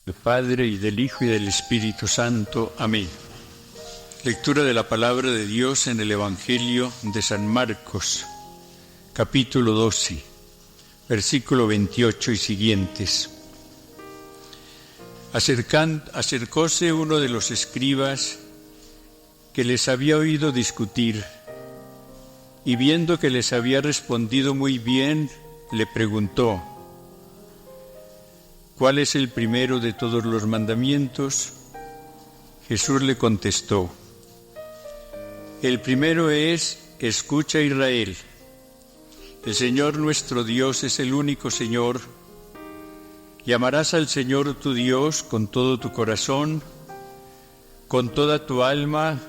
Del Padre, y del Hijo, y del Espíritu Santo. Amén. Lectura de la palabra de Dios en el Evangelio de San Marcos, capítulo 12, versículo 28 y siguientes. Acercóse uno de los escribas que les había oído discutir, y viendo que les había respondido muy bien, le preguntó: ¿cuál es el primero de todos los mandamientos? Jesús le contestó: el primero es: escucha, Israel, el Señor nuestro Dios es el único Señor, y amarás al Señor tu Dios con todo tu corazón, con toda tu alma,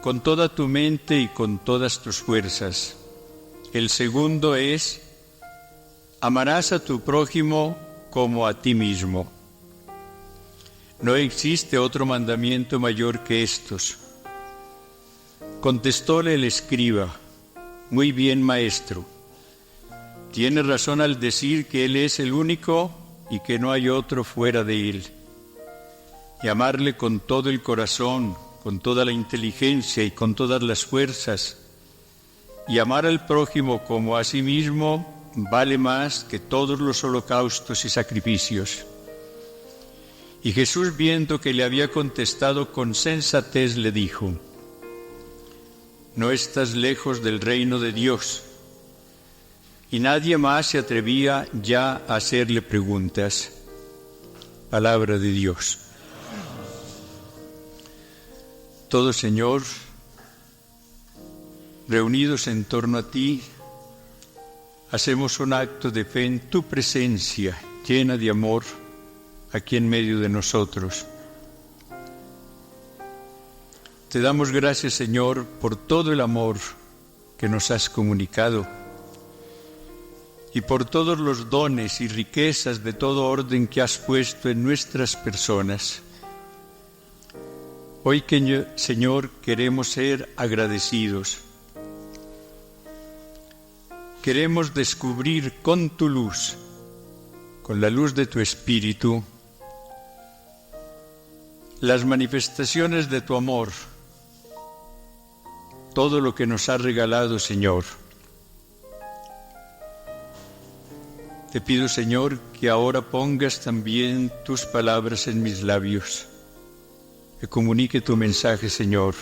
con toda tu mente y con todas tus fuerzas. El segundo es: amarás a tu prójimo como a ti mismo. No existe otro mandamiento mayor que estos. Contestóle el escriba: muy bien, maestro. Tienes razón al decir que Él es el único y que no hay otro fuera de Él. Y amarle con todo el corazón, con toda la inteligencia y con todas las fuerzas, y amar al prójimo como a sí mismo, vale más que todos los holocaustos y sacrificios. Y Jesús, viendo que le había contestado con sensatez, le dijo: no estás lejos del reino de Dios. Y nadie más se atrevía ya a hacerle preguntas. Palabra de Dios. Todos, Señor, reunidos en torno a ti, hacemos un acto de fe en tu presencia, llena de amor, aquí en medio de nosotros. Te damos gracias, Señor, por todo el amor que nos has comunicado y por todos los dones y riquezas de todo orden que has puesto en nuestras personas. Hoy, Señor, queremos ser agradecidos. Queremos descubrir con tu luz, con la luz de tu Espíritu, las manifestaciones de tu amor, todo lo que nos has regalado, Señor. Te pido, Señor, que ahora pongas también tus palabras en mis labios, que comunique tu mensaje, Señor.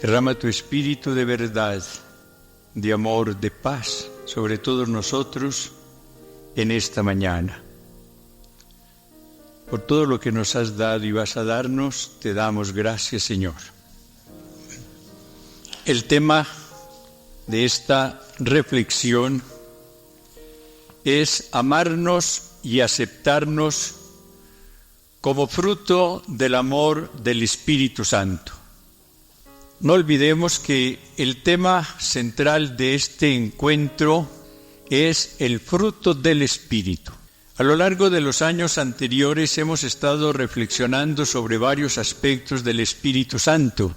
Derrama tu espíritu de verdad, de amor, de paz sobre todos nosotros en esta mañana. Por todo lo que nos has dado y vas a darnos, te damos gracias, Señor. El tema de esta reflexión es amarnos y aceptarnos como fruto del amor del Espíritu Santo. No olvidemos que el tema central de este encuentro es el fruto del Espíritu. A lo largo de los años anteriores hemos estado reflexionando sobre varios aspectos del Espíritu Santo.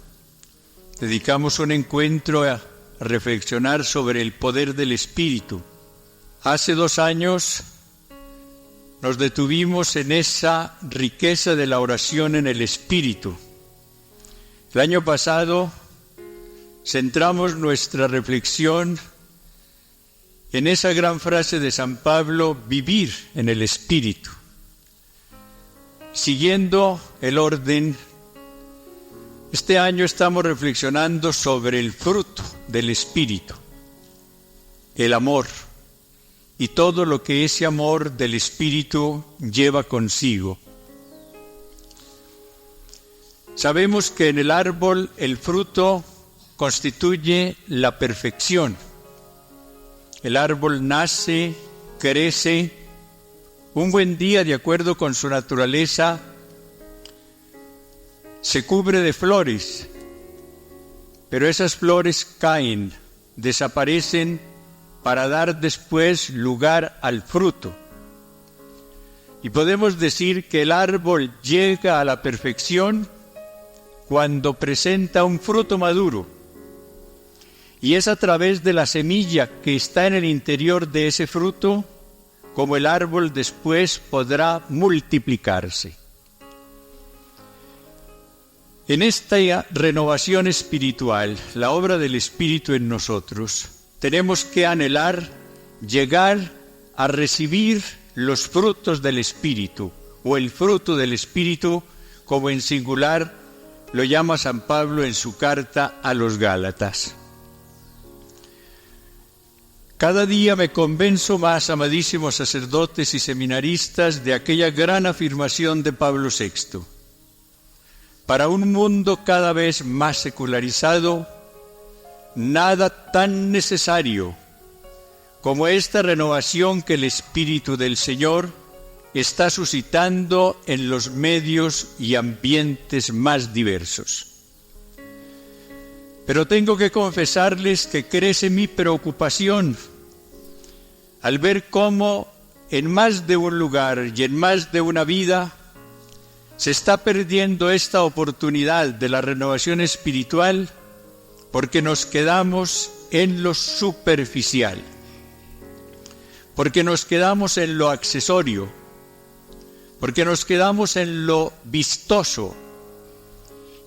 Dedicamos un encuentro a reflexionar sobre el poder del Espíritu. Hace 2 años nos detuvimos en esa riqueza de la oración en el Espíritu. El año pasado centramos nuestra reflexión en esa gran frase de San Pablo: vivir en el Espíritu. Siguiendo el orden, este año estamos reflexionando sobre el fruto del Espíritu, el amor, y todo lo que ese amor del Espíritu lleva consigo. Sabemos que en el árbol el fruto constituye la perfección. El árbol nace, crece, un buen día, de acuerdo con su naturaleza, se cubre de flores, pero esas flores caen, desaparecen para dar después lugar al fruto. Y podemos decir que el árbol llega a la perfección cuando presenta un fruto maduro. Y es a través de la semilla que está en el interior de ese fruto como el árbol después podrá multiplicarse. En esta renovación espiritual, la obra del Espíritu en nosotros, tenemos que anhelar llegar a recibir los frutos del Espíritu, o el fruto del Espíritu, como en singular lo llama San Pablo en su carta a los Gálatas. Cada día me convenzo más, amadísimos sacerdotes y seminaristas, de aquella gran afirmación de Pablo VI. Para un mundo cada vez más secularizado, nada tan necesario como esta renovación que el Espíritu del Señor está suscitando en los medios y ambientes más diversos. Pero tengo que confesarles que crece mi preocupación al ver cómo en más de un lugar y en más de una vida se está perdiendo esta oportunidad de la renovación espiritual porque nos quedamos en lo superficial, porque nos quedamos en lo accesorio, porque nos quedamos en lo vistoso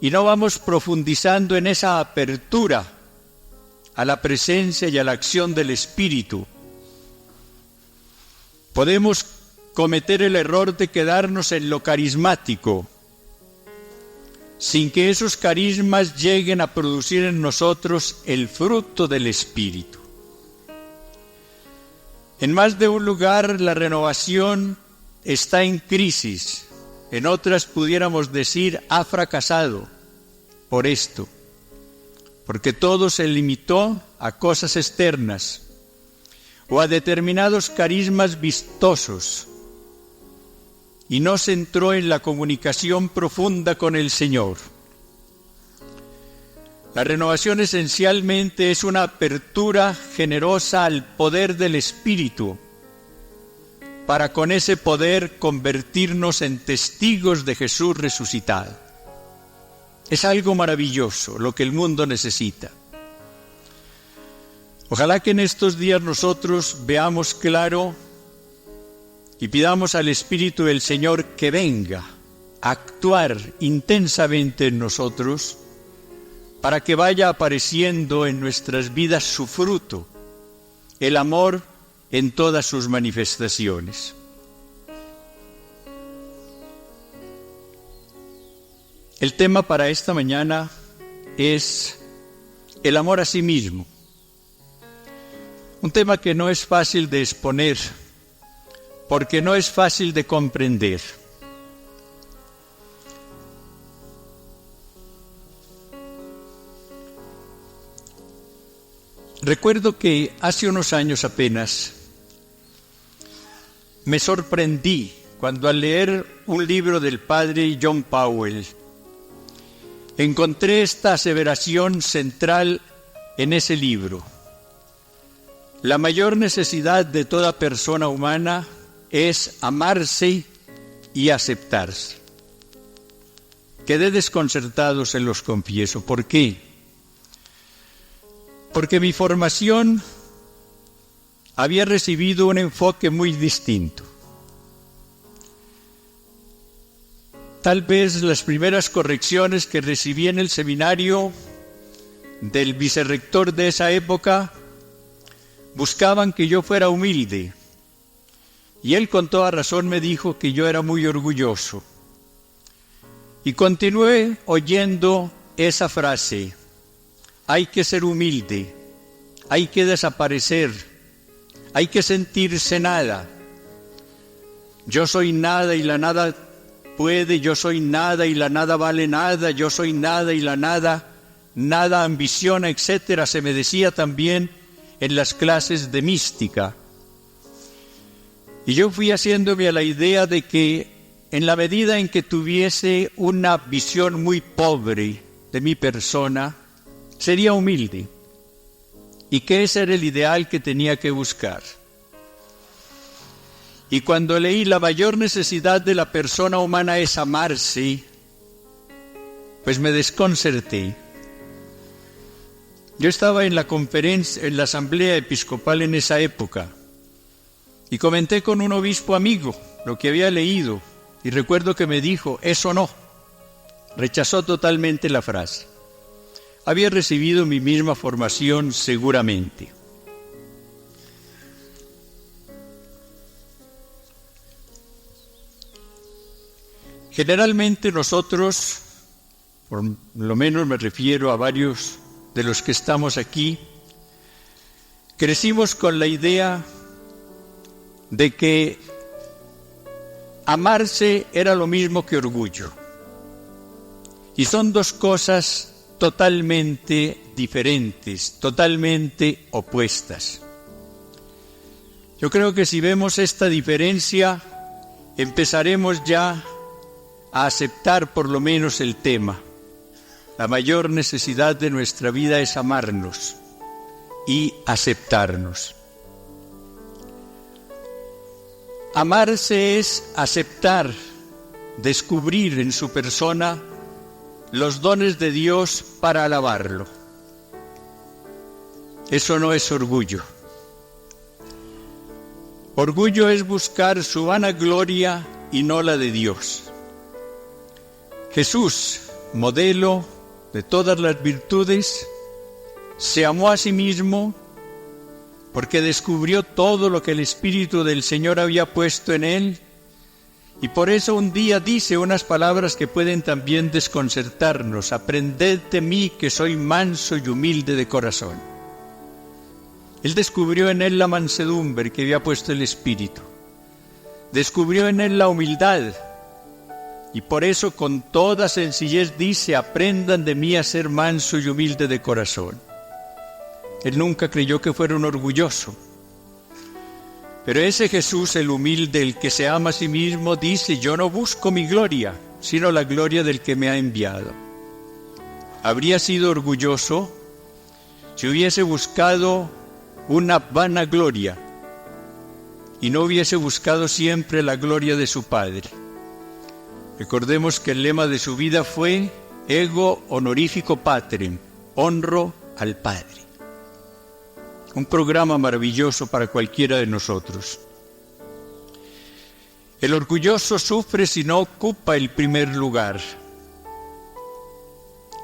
y no vamos profundizando en esa apertura a la presencia y a la acción del Espíritu. Podemos cometer el error de quedarnos en lo carismático, sin que esos carismas lleguen a producir en nosotros el fruto del Espíritu. En más de un lugar la renovación está en crisis, en otras pudiéramos decir ha fracasado por esto, porque todo se limitó a cosas externas o a determinados carismas vistosos y no se entró en la comunicación profunda con el Señor. La renovación esencialmente es una apertura generosa al poder del Espíritu, para con ese poder convertirnos en testigos de Jesús resucitado. Es algo maravilloso, lo que el mundo necesita. Ojalá que en estos días nosotros veamos claro y pidamos al Espíritu del Señor que venga a actuar intensamente en nosotros para que vaya apareciendo en nuestras vidas su fruto, el amor en todas sus manifestaciones. El tema para esta mañana es el amor a sí mismo. Un tema que no es fácil de exponer, porque no es fácil de comprender. Recuerdo que hace unos años apenas me sorprendí cuando al leer un libro del padre John Powell encontré esta aseveración central en ese libro. La mayor necesidad de toda persona humana es amarse y aceptarse. Quedé desconcertado, se los confieso. ¿Por qué? Porque mi formación había recibido un enfoque muy distinto. Tal vez las primeras correcciones que recibí en el seminario del vicerrector de esa época buscaban que yo fuera humilde. Y él con toda razón me dijo que yo era muy orgulloso. Y continué oyendo esa frase: hay que ser humilde, hay que desaparecer, hay que sentirse nada. Yo soy nada y la nada puede, yo soy nada y la nada vale nada, yo soy nada y la nada ambiciona, etcétera. Se me decía también en las clases de mística. Y yo fui haciéndome a la idea de que en la medida en que tuviese una visión muy pobre de mi persona, sería humilde, y que ese era el ideal que tenía que buscar. Y cuando leí la mayor necesidad de la persona humana es amarse, pues me desconcerté. Yo estaba en la conferencia, en la asamblea episcopal en esa época, y comenté con un obispo amigo lo que había leído, y recuerdo que me dijo, eso no. Rechazó totalmente la frase. Había recibido mi misma formación seguramente. Generalmente nosotros, por lo menos me refiero a varios de los que estamos aquí, crecimos con la idea de que amarse era lo mismo que orgullo. Y son dos cosas totalmente diferentes, totalmente opuestas. Yo creo que si vemos esta diferencia, empezaremos ya a aceptar por lo menos el tema. La mayor necesidad de nuestra vida es amarnos y aceptarnos. Amarse es aceptar, descubrir en su persona los dones de Dios para alabarlo. Eso no es orgullo. Orgullo es buscar su vanagloria y no la de Dios. Jesús, modelo de todas las virtudes, se amó a sí mismo porque descubrió todo lo que el Espíritu del Señor había puesto en él, y por eso un día dice unas palabras que pueden también desconcertarnos: aprended de mí que soy manso y humilde de corazón. Él descubrió en él la mansedumbre que había puesto el Espíritu, descubrió en él la humildad, y por eso con toda sencillez dice, aprendan de mí a ser manso y humilde de corazón. Él nunca creyó que fuera un orgulloso. Pero ese Jesús, el humilde, el que se ama a sí mismo, dice, yo no busco mi gloria, sino la gloria del que me ha enviado. Habría sido orgulloso si hubiese buscado una vanagloria y no hubiese buscado siempre la gloria de su Padre. Recordemos que el lema de su vida fue ego honorifico patrem, honro al Padre. Un programa maravilloso para cualquiera de nosotros. El orgulloso sufre si no ocupa el primer lugar.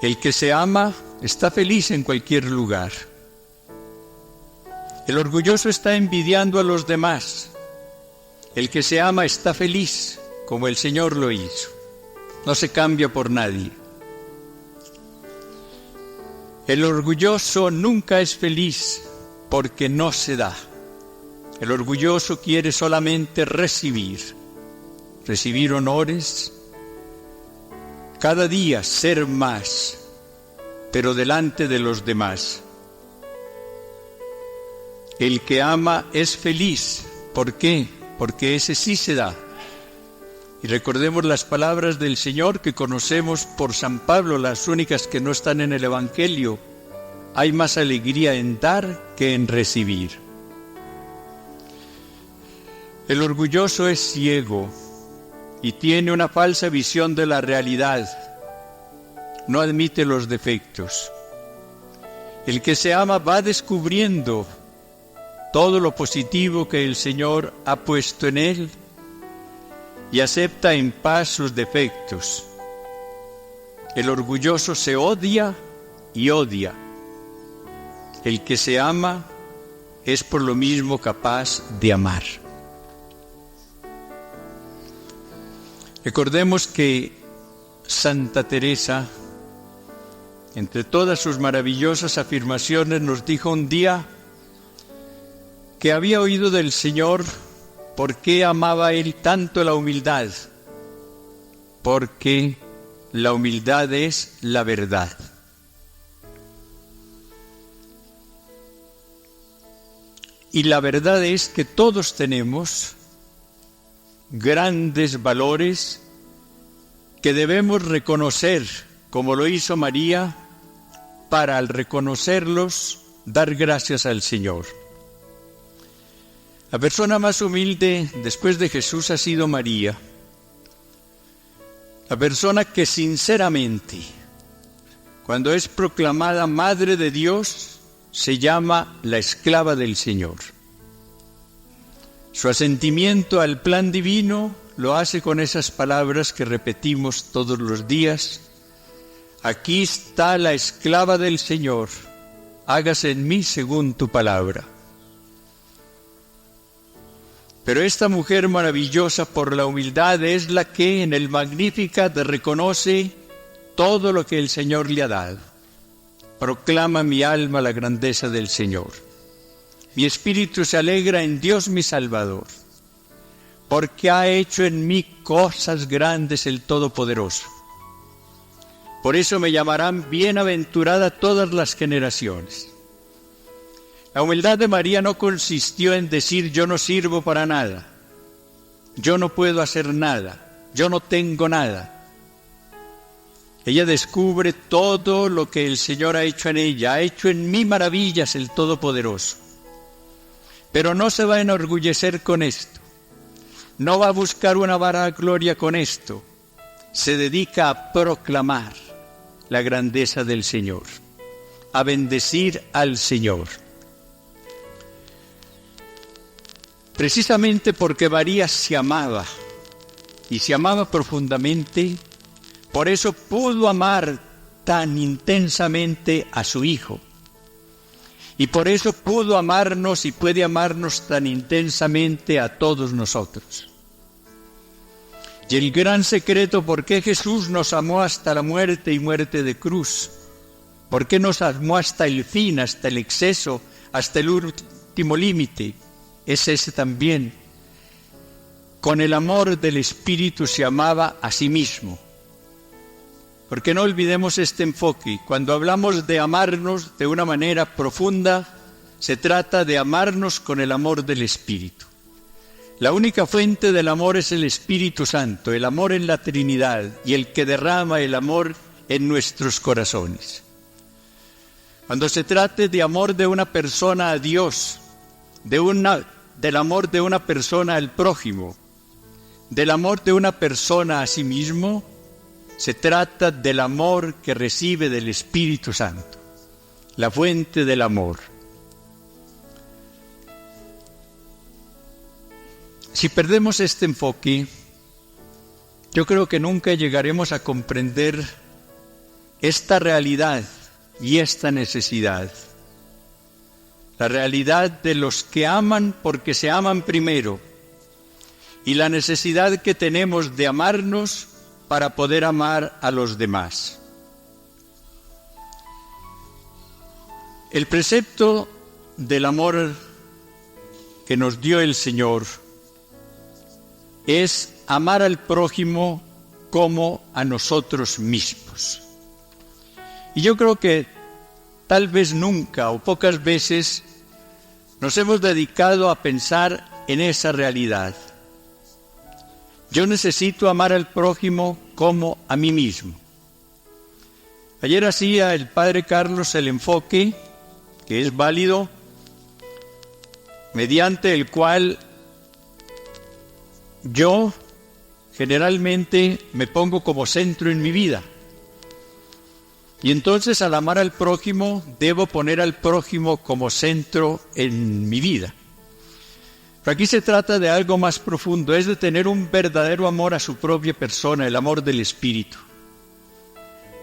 El que se ama está feliz en cualquier lugar. El orgulloso está envidiando a los demás. El que se ama está feliz, como el Señor lo hizo. No se cambia por nadie. El orgulloso nunca es feliz porque no se da. El orgulloso quiere solamente recibir honores, cada día ser más, pero delante de los demás. El que ama es feliz. ¿Por qué? Porque ese sí se da. Y recordemos las palabras del Señor que conocemos por San Pablo, las únicas que no están en el Evangelio. Hay más alegría en dar que en recibir. El orgulloso es ciego y tiene una falsa visión de la realidad. No admite los defectos. El que se ama va descubriendo todo lo positivo que el Señor ha puesto en él y acepta en paz sus defectos. El orgulloso se odia y odia. El que se ama es por lo mismo capaz de amar. Recordemos que Santa Teresa, entre todas sus maravillosas afirmaciones, nos dijo un día que había oído del Señor por qué amaba Él tanto la humildad, porque la humildad es la verdad. Y la verdad es que todos tenemos grandes valores que debemos reconocer, como lo hizo María, para al reconocerlos dar gracias al Señor. La persona más humilde después de Jesús ha sido María. La persona que sinceramente, cuando es proclamada Madre de Dios, se llama la esclava del Señor. Su asentimiento al plan divino lo hace con esas palabras que repetimos todos los días. Aquí está la esclava del Señor, hágase en mí según tu palabra. Pero esta mujer maravillosa por la humildad es la que en el Magnificat reconoce todo lo que el Señor le ha dado. Proclama mi alma la grandeza del Señor. Mi espíritu se alegra en Dios mi Salvador, porque ha hecho en mí cosas grandes el Todopoderoso. Por eso me llamarán bienaventurada todas las generaciones. La humildad de María no consistió en decir yo no sirvo para nada, yo no puedo hacer nada, yo no tengo nada. Ella descubre todo lo que el Señor ha hecho en ella, ha hecho en mí maravillas el Todopoderoso. Pero no se va a enorgullecer con esto, no va a buscar una vanagloria con esto, se dedica a proclamar la grandeza del Señor, a bendecir al Señor. Precisamente porque María se amaba, y se amaba profundamente, por eso pudo amar tan intensamente a su Hijo. Y por eso pudo amarnos y puede amarnos tan intensamente a todos nosotros. Y el gran secreto por qué Jesús nos amó hasta la muerte y muerte de cruz, por qué nos amó hasta el fin, hasta el exceso, hasta el último límite, es ese también. Con el amor del Espíritu se amaba a sí mismo. Porque no olvidemos este enfoque. Cuando hablamos de amarnos de una manera profunda, se trata de amarnos con el amor del Espíritu. La única fuente del amor es el Espíritu Santo, el amor en la Trinidad y el que derrama el amor en nuestros corazones. Cuando se trate de amor de una persona a Dios, del amor de una persona al prójimo, del amor de una persona a sí mismo, se trata del amor que recibe del Espíritu Santo, la fuente del amor. Si perdemos este enfoque, yo creo que nunca llegaremos a comprender esta realidad y esta necesidad. La realidad de los que aman porque se aman primero y la necesidad que tenemos de amarnos para poder amar a los demás. El precepto del amor que nos dio el Señor es amar al prójimo como a nosotros mismos. Y yo creo que tal vez nunca o pocas veces nos hemos dedicado a pensar en esa realidad. Yo necesito amar al prójimo como a mí mismo. Ayer hacía el Padre Carlos el enfoque, que es válido, mediante el cual yo generalmente me pongo como centro en mi vida. Y entonces al amar al prójimo, debo poner al prójimo como centro en mi vida. Pero aquí se trata de algo más profundo, es de tener un verdadero amor a su propia persona, el amor del Espíritu.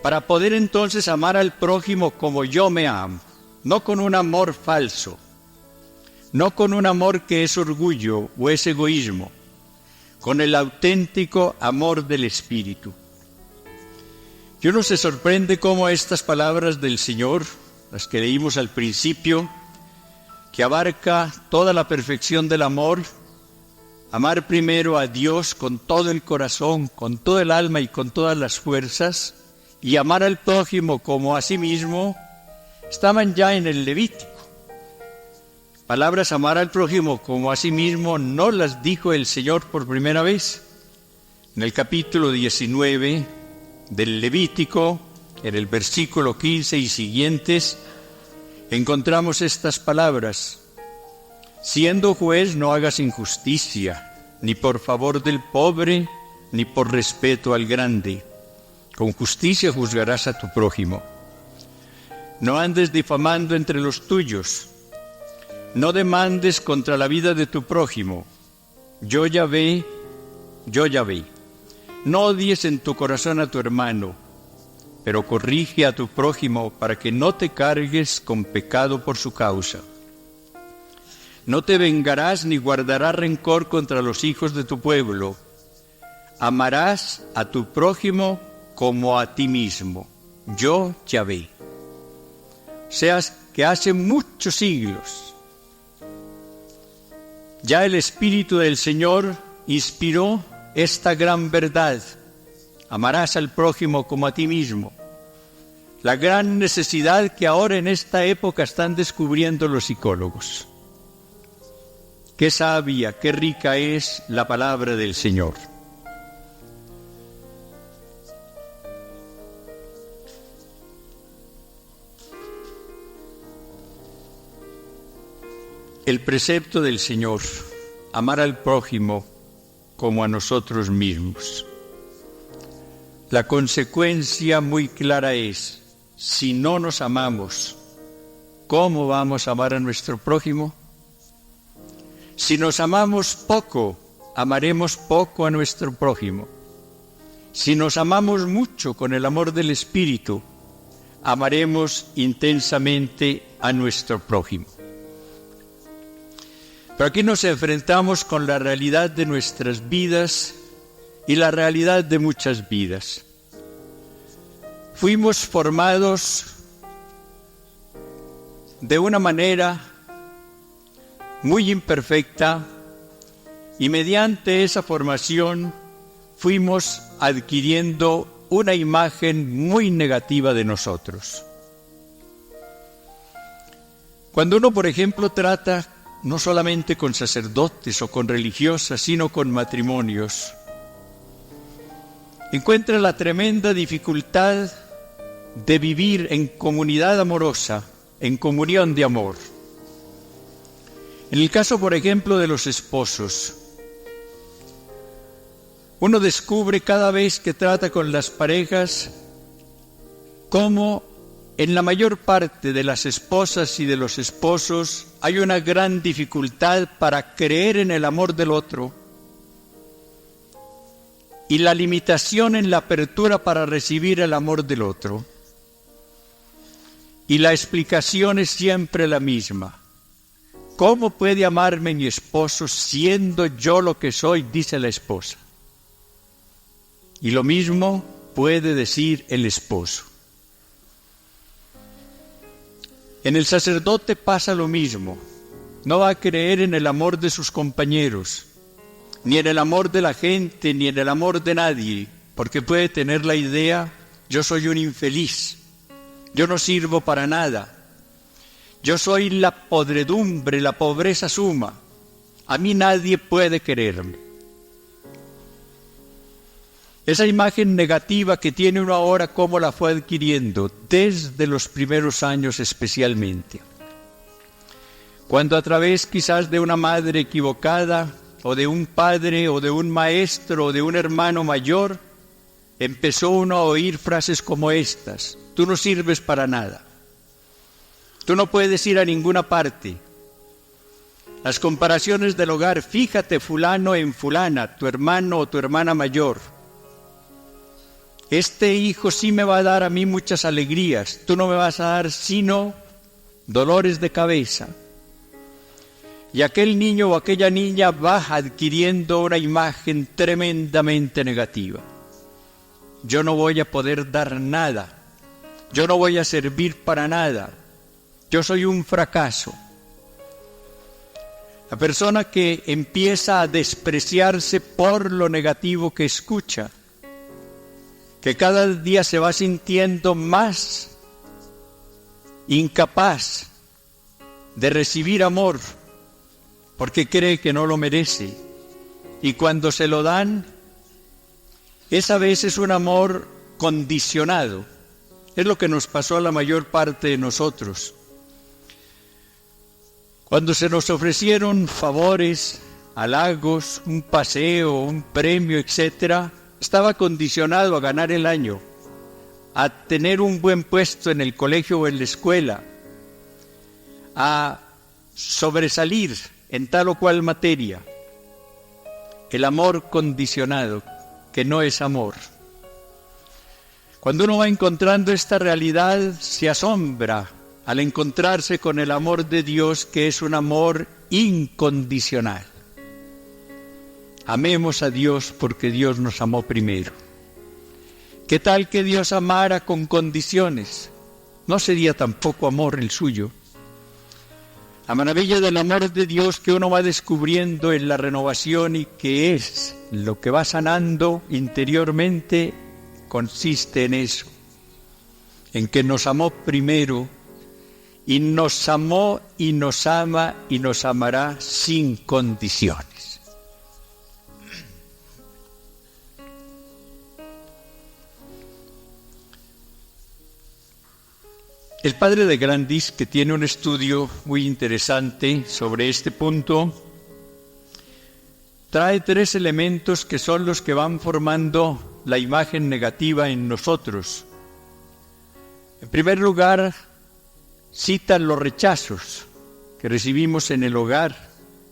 Para poder entonces amar al prójimo como yo me amo, no con un amor falso, no con un amor que es orgullo o es egoísmo, con el auténtico amor del Espíritu. Y uno se sorprende cómo estas palabras del Señor, las que leímos al principio, que abarca toda la perfección del amor, amar primero a Dios con todo el corazón, con todo el alma y con todas las fuerzas, y amar al prójimo como a sí mismo, estaban ya en el Levítico. Palabras amar al prójimo como a sí mismo no las dijo el Señor por primera vez. En el capítulo 19 del Levítico, en el versículo 15 y siguientes, encontramos estas palabras: siendo juez no hagas injusticia, ni por favor del pobre, ni por respeto al grande. Con justicia juzgarás a tu prójimo. No andes difamando entre los tuyos. No demandes contra la vida de tu prójimo. yo Yahvé, yo Yahvé. No odies en tu corazón a tu hermano, pero corrige a tu prójimo para que no te cargues con pecado por su causa. No te vengarás ni guardarás rencor contra los hijos de tu pueblo. Amarás a tu prójimo como a ti mismo. Yo, Yahvé. Seas que hace muchos siglos ya el Espíritu del Señor inspiró esta gran verdad. Amarás al prójimo como a ti mismo. La gran necesidad que ahora en esta época están descubriendo los psicólogos. Qué sabia, qué rica es la palabra del Señor. El precepto del Señor, amar al prójimo como a nosotros mismos. La consecuencia muy clara es, si no nos amamos, ¿cómo vamos a amar a nuestro prójimo? Si nos amamos poco, amaremos poco a nuestro prójimo. Si nos amamos mucho con el amor del Espíritu, amaremos intensamente a nuestro prójimo. Pero aquí nos enfrentamos con la realidad de nuestras vidas y la realidad de muchas vidas. Fuimos formados de una manera muy imperfecta y mediante esa formación fuimos adquiriendo una imagen muy negativa de nosotros. Cuando uno, por ejemplo, trata no solamente con sacerdotes o con religiosas, sino con matrimonios, encuentra la tremenda dificultad de vivir en comunidad amorosa, en comunión de amor. En el caso, por ejemplo, de los esposos, uno descubre cada vez que trata con las parejas cómo en la mayor parte de las esposas y de los esposos hay una gran dificultad para creer en el amor del otro y la limitación en la apertura para recibir el amor del otro. Y la explicación es siempre la misma. ¿Cómo puede amarme mi esposo siendo yo lo que soy?, dice la esposa. Y lo mismo puede decir el esposo. En el sacerdote pasa lo mismo. No va a creer en el amor de sus compañeros, ni en el amor de la gente, ni en el amor de nadie, porque puede tener la idea, yo soy un infeliz, yo no sirvo para nada, yo soy la podredumbre, la pobreza suma, a mí nadie puede quererme. Esa imagen negativa que tiene uno ahora, ¿cómo la fue adquiriendo? Desde los primeros años especialmente. Cuando a través quizás de una madre equivocada, o de un padre, o de un maestro, o de un hermano mayor, empezó uno a oír frases como estas: tú no sirves para nada, tú no puedes ir a ninguna parte. Las comparaciones del hogar, fíjate fulano en fulana, tu hermano o tu hermana mayor. Este hijo sí me va a dar a mí muchas alegrías, tú no me vas a dar sino dolores de cabeza. Y aquel niño o aquella niña va adquiriendo una imagen tremendamente negativa. Yo no voy a poder dar nada, yo no voy a servir para nada, yo soy un fracaso. La persona que empieza a despreciarse por lo negativo que escucha, que cada día se va sintiendo más incapaz de recibir amor porque cree que no lo merece, y cuando se lo dan es a veces un amor condicionado. Es lo que nos pasó a la mayor parte de nosotros. Cuando se nos ofrecieron favores, halagos, un paseo, un premio, etc., estaba condicionado a ganar el año, a tener un buen puesto en el colegio o en la escuela, a sobresalir en tal o cual materia. el amor condicionado, que no es amor. Cuando uno va encontrando esta realidad, se asombra al encontrarse con el amor de Dios, que es un amor incondicional. Amemos a Dios porque Dios nos amó primero. ¿Qué tal que Dios amara con condiciones? No sería tampoco amor el suyo. La maravilla del amor de Dios que uno va descubriendo en la renovación y que es lo que va sanando interiormente, consiste en eso, en que nos amó primero y nos amó y nos ama y nos amará sin condiciones. El padre de Grandis, que tiene un estudio muy interesante sobre este punto, trae 3 elementos que son los que van formando la imagen negativa en nosotros. En primer lugar, citan los rechazos que recibimos en el hogar,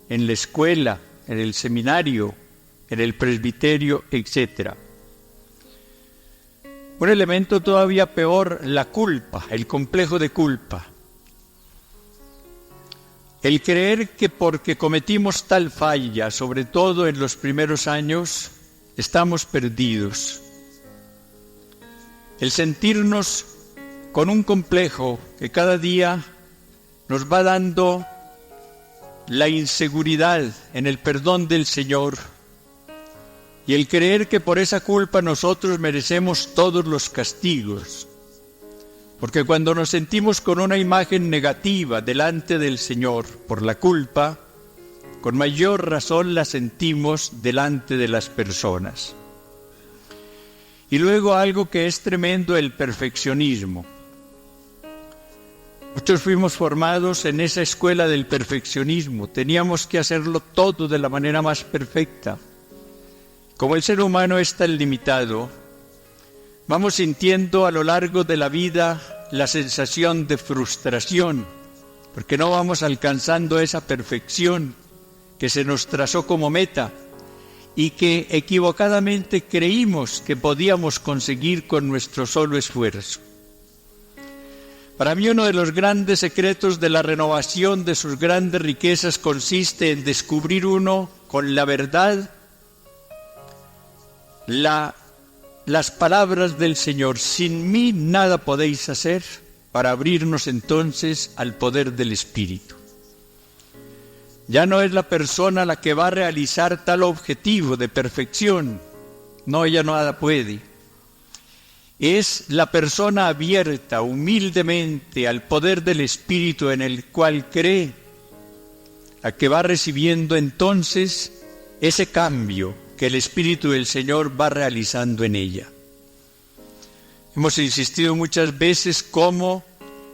en la escuela, en el seminario, en el presbiterio, etc. Un elemento todavía peor, la culpa, el complejo de culpa. El creer que porque cometimos tal falla, sobre todo en los primeros años, estamos perdidos. El sentirnos con un complejo que cada día nos va dando la inseguridad en el perdón del Señor. Y el creer que por esa culpa nosotros merecemos todos los castigos. Porque cuando nos sentimos con una imagen negativa delante del Señor por la culpa, con mayor razón la sentimos delante de las personas. Y luego algo que es tremendo, el perfeccionismo. Muchos fuimos formados en esa escuela del perfeccionismo. Teníamos que hacerlo todo de la manera más perfecta. Como el ser humano es tan limitado, vamos sintiendo a lo largo de la vida la sensación de frustración, porque no vamos alcanzando esa perfección que se nos trazó como meta y que equivocadamente creímos que podíamos conseguir con nuestro solo esfuerzo. Para mí uno de los grandes secretos de la renovación de sus grandes riquezas consiste en descubrir uno con la verdad las palabras del Señor: sin mí nada podéis hacer, para abrirnos entonces al poder del Espíritu. Ya no es la persona la que va a realizar tal objetivo de perfección, no, ella nada puede. Es la persona abierta humildemente al poder del Espíritu en el cual cree, la que va recibiendo entonces ese cambio que el Espíritu del Señor va realizando en ella. Hemos insistido muchas veces cómo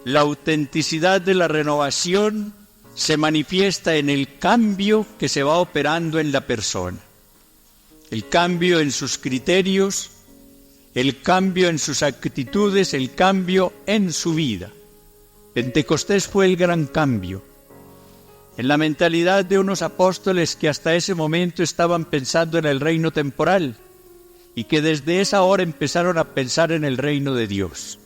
la autenticidad de la renovación se manifiesta en el cambio que se va operando en la persona. El cambio en sus criterios, el cambio en sus actitudes, el cambio en su vida. Pentecostés fue el gran cambio. En la mentalidad de unos apóstoles que hasta ese momento estaban pensando en el reino temporal y que desde esa hora empezaron a pensar en el reino de Dios.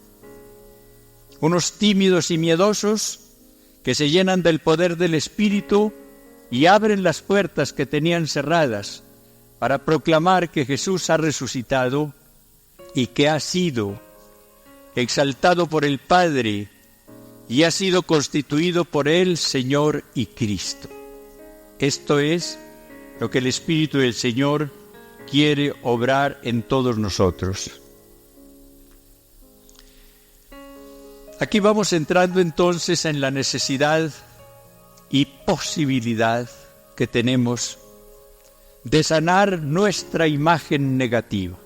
Unos tímidos y miedosos que se llenan del poder del Espíritu y abren las puertas que tenían cerradas para proclamar que Jesús ha resucitado y que ha sido exaltado por el Padre y ha sido constituido por Él Señor y Cristo. Esto es lo que el Espíritu del Señor quiere obrar en todos nosotros. Aquí vamos entrando entonces en la necesidad y posibilidad que tenemos de sanar nuestra imagen negativa.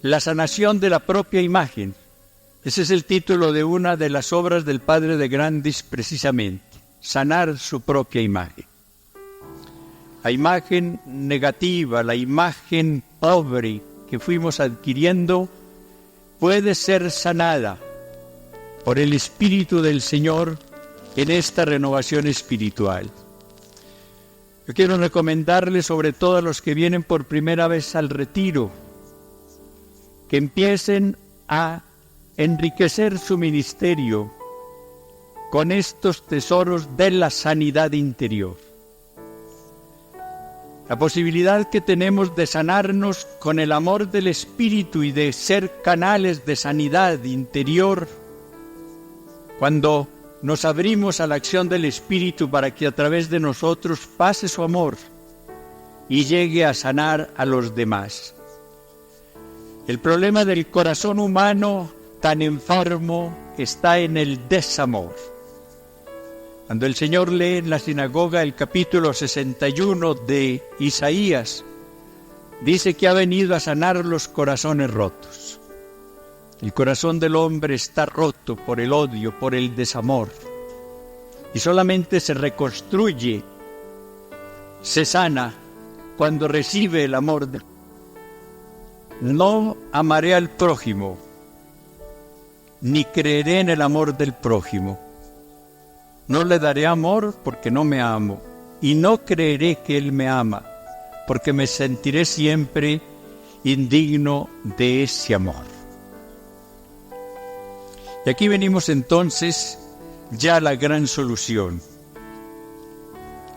La sanación de la propia imagen. Ese es el título de una de las obras del padre de Grandis, precisamente, sanar su propia imagen. La imagen negativa, la imagen pobre que fuimos adquiriendo, puede ser sanada por el Espíritu del Señor en esta renovación espiritual. Yo quiero recomendarles, sobre todo a los que vienen por primera vez al retiro, que empiecen a enriquecer su ministerio con estos tesoros de la sanidad interior. La posibilidad que tenemos de sanarnos con el amor del Espíritu y de ser canales de sanidad interior, cuando nos abrimos a la acción del Espíritu para que a través de nosotros pase su amor y llegue a sanar a los demás. El problema del corazón humano tan enfermo está en el desamor. Cuando el Señor lee en la sinagoga el capítulo 61 de Isaías, dice que ha venido a sanar los corazones rotos. El corazón del hombre está roto por el odio, por el desamor, y solamente se reconstruye, se sana, cuando recibe el amor de Dios. No amaré al prójimo, ni creeré en el amor del prójimo. No le daré amor porque no me amo, y no creeré que Él me ama, porque me sentiré siempre indigno de ese amor. Y aquí venimos entonces ya a la gran solución.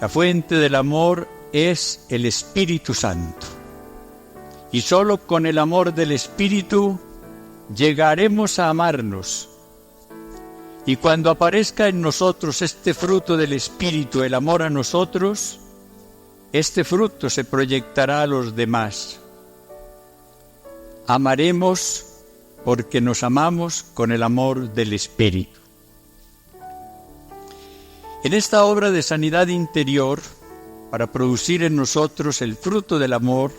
La fuente del amor es el Espíritu Santo. Y solo con el amor del Espíritu llegaremos a amarnos. Y cuando aparezca en nosotros este fruto del Espíritu, el amor a nosotros, este fruto se proyectará a los demás. Amaremos porque nos amamos con el amor del Espíritu. En esta obra de sanidad interior, para producir en nosotros el fruto del amor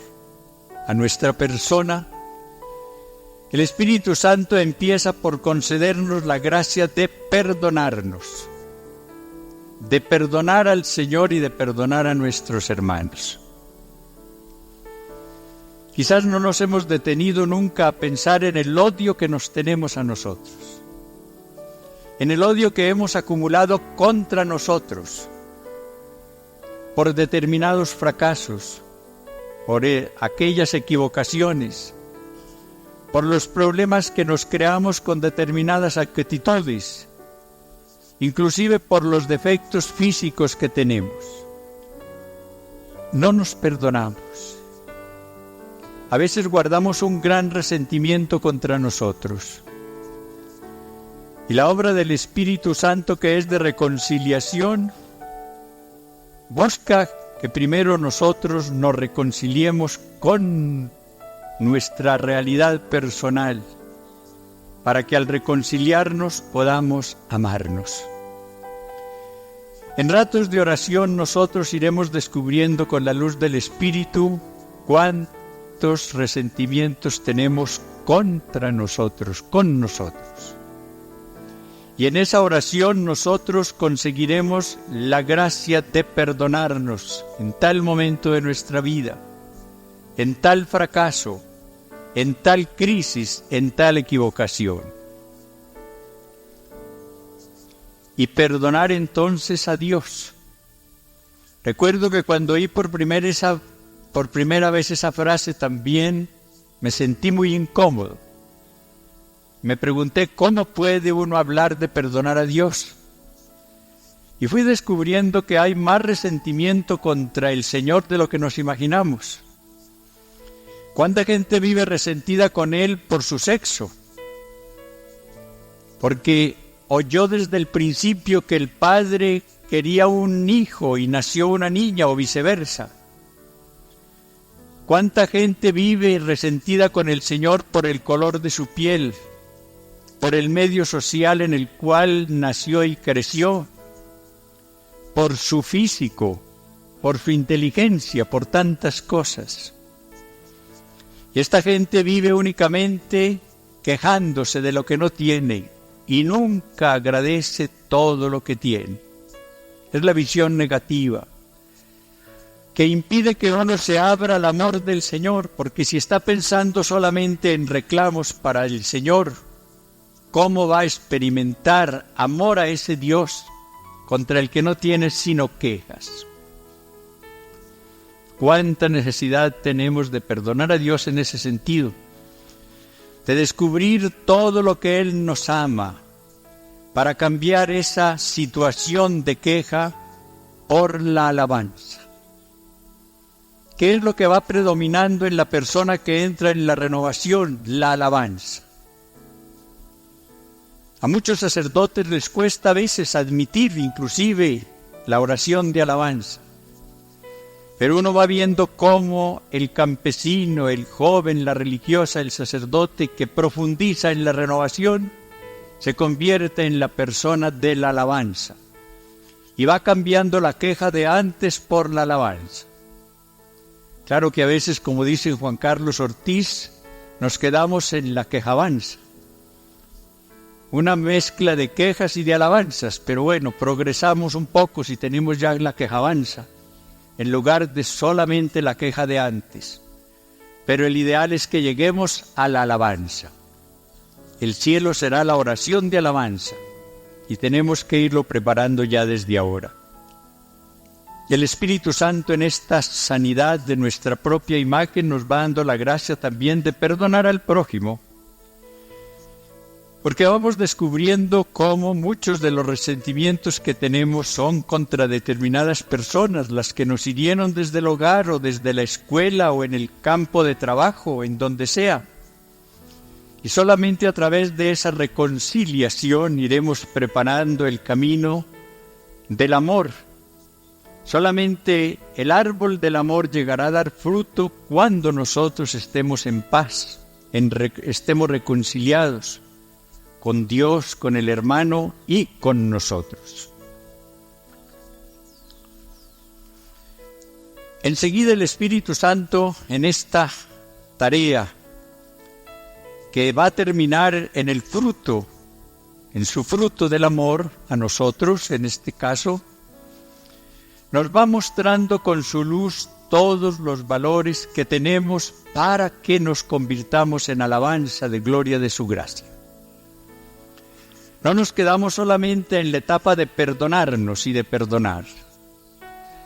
a nuestra persona, el Espíritu Santo empieza por concedernos la gracia de perdonarnos, de perdonar al Señor y de perdonar a nuestros hermanos. Quizás no nos hemos detenido nunca a pensar en el odio que nos tenemos a nosotros, en el odio que hemos acumulado contra nosotros, por determinados fracasos, por aquellas equivocaciones, por los problemas que nos creamos con determinadas actitudes, inclusive por los defectos físicos que tenemos. No nos perdonamos. A veces guardamos un gran resentimiento contra nosotros. Y la obra del Espíritu Santo, que es de reconciliación, busca que primero nosotros nos reconciliemos con nuestra realidad personal, para que al reconciliarnos podamos amarnos. En ratos de oración nosotros iremos descubriendo con la luz del Espíritu cuántos resentimientos tenemos contra nosotros, con nosotros. Y en esa oración nosotros conseguiremos la gracia de perdonarnos en tal momento de nuestra vida, en tal fracaso, en tal crisis, en tal equivocación. Y perdonar entonces a Dios. Recuerdo que cuando oí por primera vez esa frase también me sentí muy incómodo. Me pregunté, ¿cómo puede uno hablar de perdonar a Dios? Y fui descubriendo que hay más resentimiento contra el Señor de lo que nos imaginamos. ¿Cuánta gente vive resentida con Él por su sexo? Porque oyó desde el principio que el padre quería un hijo y nació una niña o viceversa. ¿Cuánta gente vive resentida con el Señor por el color de su piel, por el medio social en el cual nació y creció, por su físico, por su inteligencia, por tantas cosas? Y esta gente vive únicamente quejándose de lo que no tiene y nunca agradece todo lo que tiene. Es la visión negativa que impide que uno se abra al amor del Señor, porque si está pensando solamente en reclamos para el Señor, ¿cómo va a experimentar amor a ese Dios contra el que no tiene sino quejas? cuánta necesidad tenemos de perdonar a Dios en ese sentido, de descubrir todo lo que Él nos ama, para cambiar esa situación de queja por la alabanza. ¿Qué es lo que va predominando en la persona que entra en la renovación? La alabanza. A muchos sacerdotes les cuesta a veces admitir inclusive la oración de alabanza. Pero uno va viendo cómo el campesino, el joven, la religiosa, el sacerdote que profundiza en la renovación se convierte en la persona de la alabanza. Y va cambiando la queja de antes por la alabanza. Claro que a veces, como dice Juan Carlos Ortiz, nos quedamos en la quejabanza. Una mezcla de quejas y de alabanzas, pero bueno, progresamos un poco si tenemos ya la quejabanza, en lugar de solamente la queja de antes. Pero el ideal es que lleguemos a la alabanza. El cielo será la oración de alabanza, y tenemos que irlo preparando ya desde ahora. El Espíritu Santo en esta sanidad de nuestra propia imagen nos va dando la gracia también de perdonar al prójimo, porque vamos descubriendo cómo muchos de los resentimientos que tenemos son contra determinadas personas, las que nos hirieron desde el hogar o desde la escuela o en el campo de trabajo o en donde sea. Y solamente a través de esa reconciliación iremos preparando el camino del amor. Solamente el árbol del amor llegará a dar fruto cuando nosotros estemos en paz, estemos reconciliados con Dios, con el hermano y con nosotros. Enseguida el Espíritu Santo en esta tarea que va a terminar en el fruto, en su fruto del amor a nosotros, en este caso, nos va mostrando con su luz todos los valores que tenemos para que nos convirtamos en alabanza de gloria de su gracia. No nos quedamos solamente en la etapa de perdonarnos y de perdonar,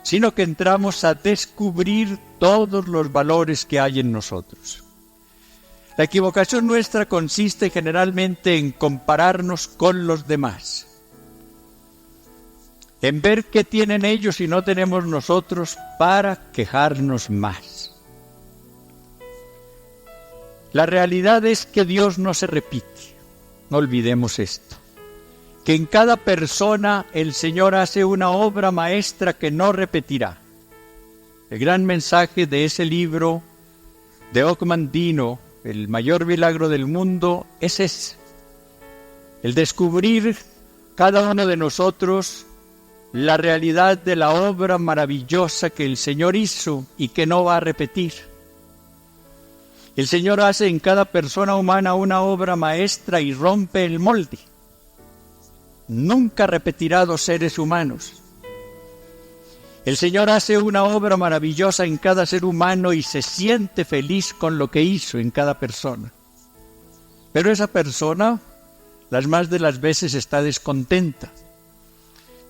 sino que entramos a descubrir todos los valores que hay en nosotros. La equivocación nuestra consiste generalmente en compararnos con los demás, en ver qué tienen ellos y no tenemos nosotros para quejarnos más. La realidad es que Dios no se repite, no olvidemos esto, que en cada persona el Señor hace una obra maestra que no repetirá. El gran mensaje de ese libro de Ockman Dino, El mayor milagro del mundo, es ese, el descubrir cada uno de nosotros la realidad de la obra maravillosa que el Señor hizo y que no va a repetir. El Señor hace en cada persona humana una obra maestra y rompe el molde. Nunca repetirá dos seres humanos. El Señor hace una obra maravillosa en cada ser humano y se siente feliz con lo que hizo en cada persona. Pero esa persona, las más de las veces, está descontenta.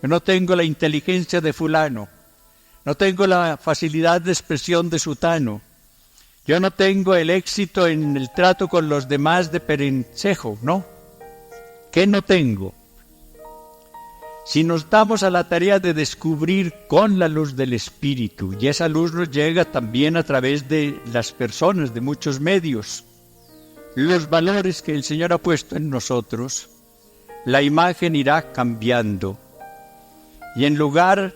Yo no tengo la inteligencia de fulano, no tengo la facilidad de expresión de sutano, yo no tengo el éxito en el trato con los demás de perencejo, ¿no? ¿Qué no tengo? Si nos damos a la tarea de descubrir con la luz del Espíritu, y esa luz nos llega también a través de las personas, de muchos medios, los valores que el Señor ha puesto en nosotros, la imagen irá cambiando. Y en lugar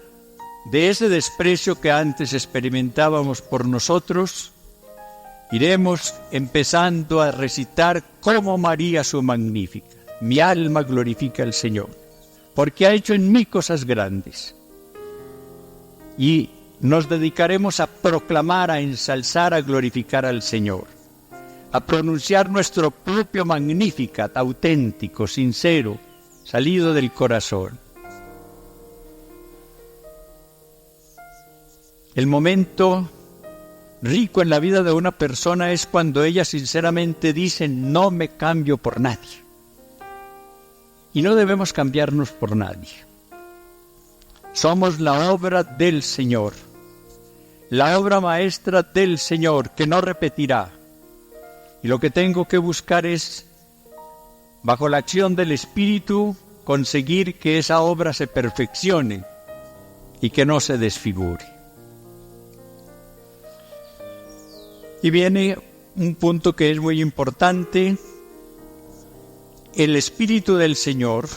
de ese desprecio que antes experimentábamos por nosotros, iremos empezando a recitar como María su magnífica. Mi alma glorifica al Señor, porque ha hecho en mí cosas grandes. Y nos dedicaremos a proclamar, a ensalzar, a glorificar al Señor, a pronunciar nuestro propio Magnificat, auténtico, sincero, salido del corazón. El momento rico en la vida de una persona es cuando ella sinceramente dice: no me cambio por nadie. Y no debemos cambiarnos por nadie. Somos la obra del Señor. la obra maestra del Señor, que no repetirá. Y lo que tengo que buscar es, bajo la acción del Espíritu, conseguir que esa obra se perfeccione y que no se desfigure. Y viene un punto que es muy importante: el Espíritu del Señor,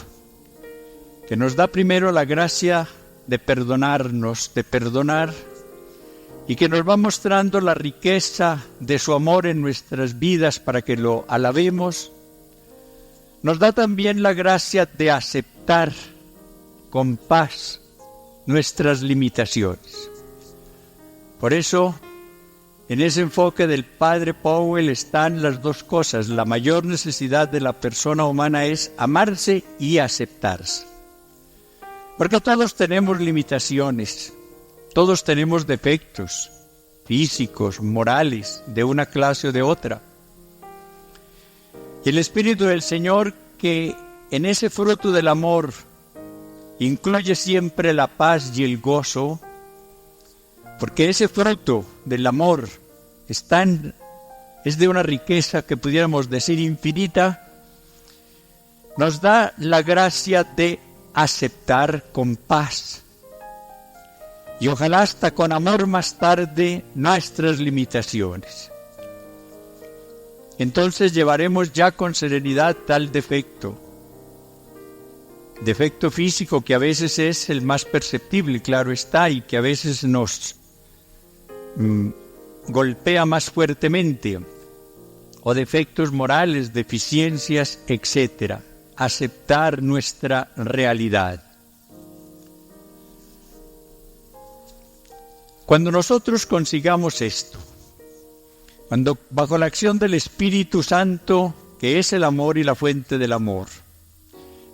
que nos da primero la gracia de perdonarnos, de perdonar, y que nos va mostrando la riqueza de su amor en nuestras vidas para que lo alabemos, nos da también la gracia de aceptar con paz nuestras limitaciones. Por eso, en ese enfoque del Padre Powell están las dos cosas. La mayor necesidad de la persona humana es amarse y aceptarse. Porque todos tenemos limitaciones, todos tenemos defectos físicos, morales, de una clase o de otra. Y el Espíritu del Señor, que en ese fruto del amor incluye siempre la paz y el gozo, porque ese fruto del amor es de una riqueza que pudiéramos decir infinita, nos da la gracia de aceptar con paz y ojalá hasta con amor más tarde nuestras limitaciones. Entonces llevaremos ya con serenidad tal defecto físico que a veces es el más perceptible, claro está, y que a veces nos golpea más fuertemente, o defectos morales, deficiencias, etc. Aceptar nuestra realidad. Cuando nosotros consigamos esto, cuando bajo la acción del Espíritu Santo, que es el amor y la fuente del amor,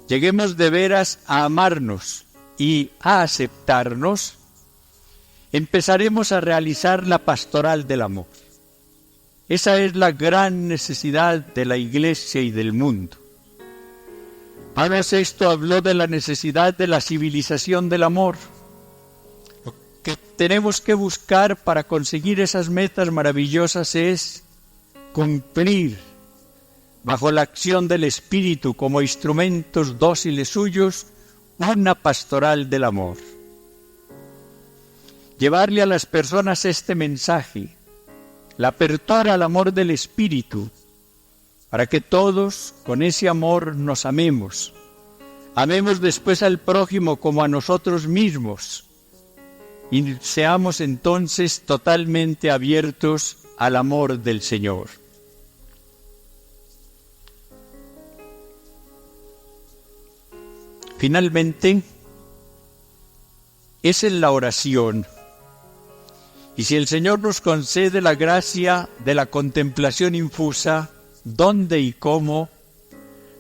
lleguemos de veras a amarnos y a aceptarnos, empezaremos a realizar la pastoral del amor. Esa es la gran necesidad de la Iglesia y del mundo. Pablo VI habló de la necesidad de la civilización del amor. Lo que tenemos que buscar para conseguir esas metas maravillosas es cumplir, bajo la acción del Espíritu como instrumentos dóciles suyos, una pastoral del amor. Llevarle a las personas este mensaje, la apertura al amor del Espíritu, para que todos con ese amor nos amemos. Amemos después al prójimo como a nosotros mismos y seamos entonces totalmente abiertos al amor del Señor. Finalmente, es en la oración. Y si el Señor nos concede la gracia de la contemplación infusa, ¿dónde y cómo?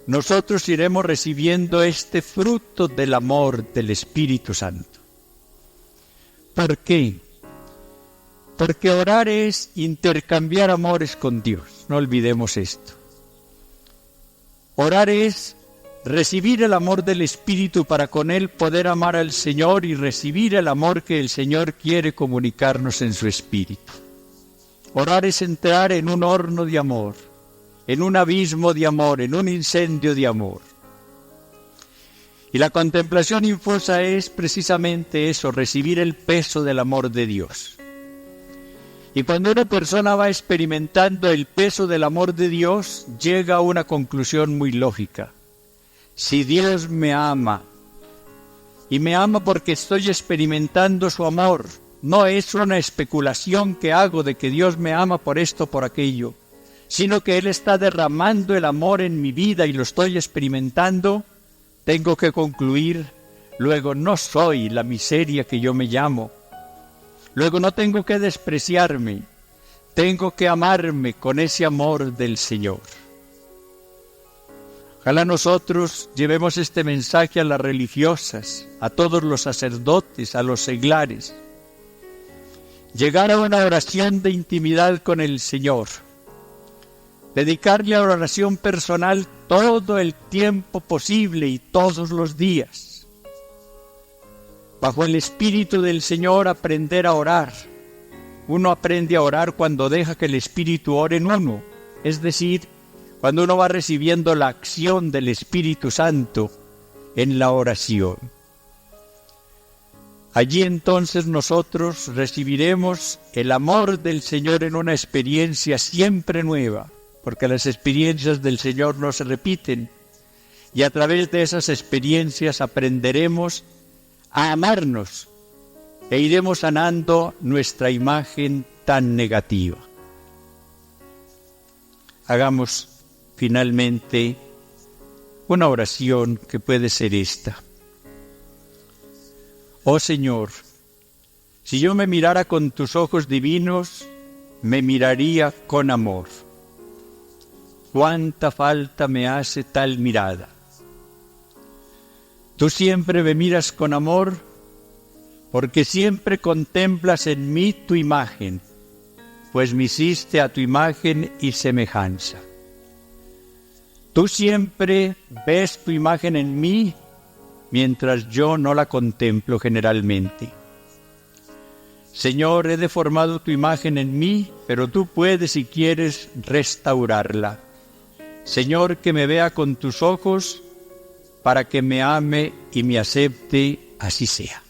Nosotros iremos recibiendo este fruto del amor del Espíritu Santo. ¿Por qué? Porque orar es intercambiar amores con Dios. No olvidemos esto. Orar es recibir el amor del Espíritu para con él poder amar al Señor y recibir el amor que el Señor quiere comunicarnos en su Espíritu. Orar es entrar en un horno de amor, en un abismo de amor, en un incendio de amor. Y la contemplación infusa es precisamente eso, recibir el peso del amor de Dios. Y cuando una persona va experimentando el peso del amor de Dios, llega a una conclusión muy lógica. Si Dios me ama, y me ama porque estoy experimentando su amor, no es una especulación que hago de que Dios me ama por esto o por aquello, sino que Él está derramando el amor en mi vida y lo estoy experimentando, tengo que concluir, luego no soy la miseria que yo me llamo, luego no tengo que despreciarme, tengo que amarme con ese amor del Señor. Ojalá nosotros llevemos este mensaje a las religiosas, a todos los sacerdotes, a los seglares. Llegar a una oración de intimidad con el Señor. Dedicarle a la oración personal todo el tiempo posible y todos los días. Bajo el Espíritu del Señor aprender a orar. uno aprende a orar cuando deja que el Espíritu ore en uno, es decir, cuando uno va recibiendo la acción del Espíritu Santo en la oración. Allí entonces nosotros recibiremos el amor del Señor en una experiencia siempre nueva, porque las experiencias del Señor no se repiten, y a través de esas experiencias aprenderemos a amarnos e iremos sanando nuestra imagen tan negativa. Hagamos finalmente una oración que puede ser esta. Oh Señor, si yo me mirara con tus ojos divinos, me miraría con amor. Cuánta falta me hace tal mirada. Tú siempre me miras con amor, porque siempre contemplas en mí tu imagen, pues me hiciste a tu imagen y semejanza. Tú siempre ves tu imagen en mí, mientras yo no la contemplo generalmente. Señor, he deformado tu imagen en mí, pero tú puedes, si quieres, restaurarla. Señor, que me vea con tus ojos, para que me ame y me acepte, así sea.